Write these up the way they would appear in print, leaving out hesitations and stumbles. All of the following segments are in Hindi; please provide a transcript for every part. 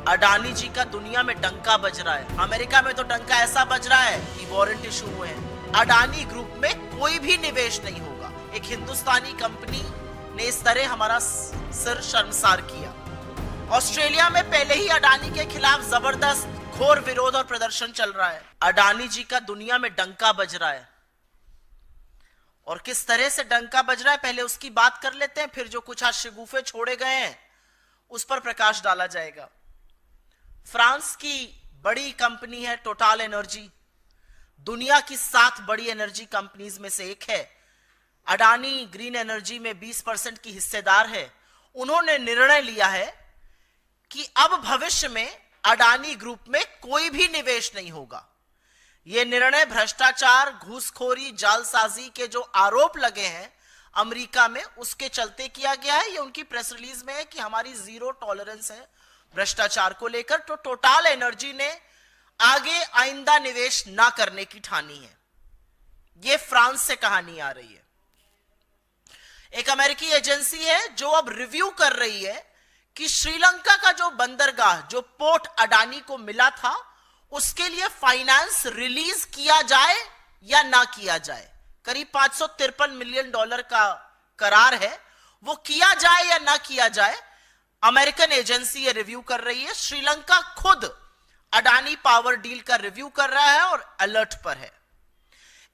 अडानी जी का दुनिया में डंका बज रहा है। अमेरिका में तो डंका ऐसा बज रहा है कि वारंट इशू हुए हैं। अडानी ग्रुप में कोई भी निवेश नहीं होगा। एक हिंदुस्तानी कंपनी ने इस तरह हमारा सिर शर्मसार किया। ऑस्ट्रेलिया में पहले ही अडानी के खिलाफ जबरदस्त घोर विरोध और प्रदर्शन चल रहा है। अडानी जी का दुनिया में डंका बज रहा है और किस तरह से डंका बज रहा है पहले उसकी बात कर लेते हैं, फिर जो कुछ आज शगुफे छोड़े गए हैं उस पर प्रकाश डाला जाएगा। फ्रांस की बड़ी कंपनी है टोटल एनर्जी, दुनिया की 7 बड़ी एनर्जी कंपनीज में से एक है। अडानी ग्रीन एनर्जी में 20% की हिस्सेदार है। उन्होंने निर्णय लिया है कि अब भविष्य में अडानी ग्रुप में कोई भी निवेश नहीं होगा। यह निर्णय भ्रष्टाचार, घूसखोरी, जालसाजी के जो आरोप लगे हैं अमेरिका में, उसके चलते किया गया है। ये उनकी प्रेस रिलीज में है कि हमारी जीरो टॉलरेंस है भ्रष्टाचार को लेकर। तो टोटल एनर्जी ने आगे आइंदा निवेश ना करने की ठानी है। यह फ्रांस से कहानी आ रही है। एक अमेरिकी एजेंसी है जो अब रिव्यू कर रही है कि श्रीलंका का जो बंदरगाह, जो पोर्ट अडानी को मिला था, उसके लिए फाइनेंस रिलीज किया जाए या ना किया जाए। करीब $553 मिलियन का करार है, वो किया जाए या ना किया जाए। अमेरिकन एजेंसी ये रिव्यू कर रही है। श्रीलंका खुद अडानी पावर डील का रिव्यू कर रहा है और अलर्ट पर है।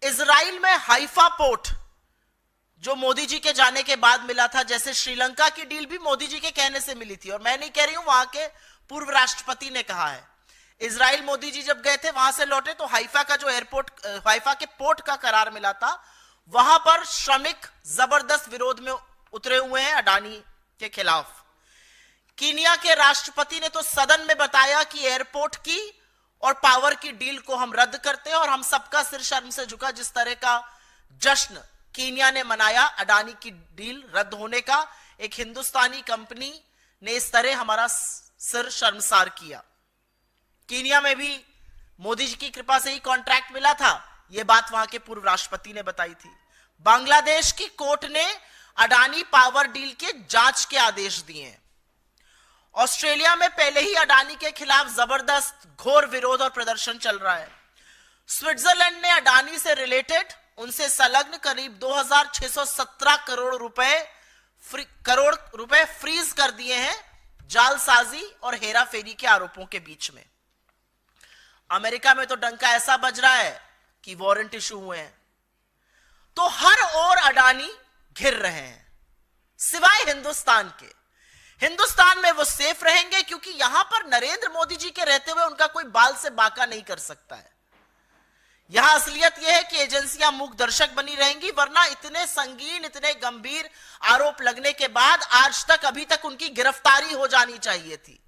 इजराइल में हाइफा पोर्ट जो मोदी जी के जाने के बाद मिला था, जैसे श्रीलंका की डील भी मोदी जी के कहने से मिली थी, और मैं नहीं कह रही हूं, वहां के पूर्व राष्ट्रपति ने कहा है। इजराइल मोदी जी जब गए थे, वहां से लौटे तो हाइफा का जो एयरपोर्ट, हाइफा के पोर्ट का करार मिला था, वहां पर श्रमिक जबरदस्त विरोध में उतरे हुए हैं अडानी के खिलाफ। कीनिया के राष्ट्रपति ने तो सदन में बताया कि एयरपोर्ट की और पावर की डील को हम रद्द करते हैं, और हम सबका सिर शर्म से झुका। जिस तरह का जश्न कीनिया ने मनाया अडानी की डील रद्द होने का, एक हिंदुस्तानी कंपनी ने इस तरह हमारा सिर शर्मसार किया। कीनिया में भी मोदी जी की कृपा से ही कॉन्ट्रैक्ट मिला था, यह बात वहां के पूर्व राष्ट्रपति ने बताई थी। बांग्लादेश की कोर्ट ने अडानी पावर डील के जांच के आदेश दिए हैं। ऑस्ट्रेलिया में पहले ही अडानी के खिलाफ जबरदस्त घोर विरोध और प्रदर्शन चल रहा है। स्विट्जरलैंड ने अडानी से रिलेटेड, उनसे संलग्न करीब 2617 करोड़ रुपए फ्रीज कर दिए हैं जालसाजी और हेराफेरी के आरोपों के बीच में। अमेरिका में तो डंका ऐसा बज रहा है कि वारंट इशू हुए हैं। तो हर ओर अडानी घिर रहे हैं, सिवाय हिंदुस्तान के। हिंदुस्तान में वो सेफ रहेंगे क्योंकि यहां पर नरेंद्र मोदी जी के रहते हुए उनका कोई बाल से बाका नहीं कर सकता है। यहां असलियत यह है कि एजेंसियां मूक दर्शक बनी रहेंगी, वरना इतने संगीन, इतने गंभीर आरोप लगने के बाद आज तक, अभी तक उनकी गिरफ्तारी हो जानी चाहिए थी।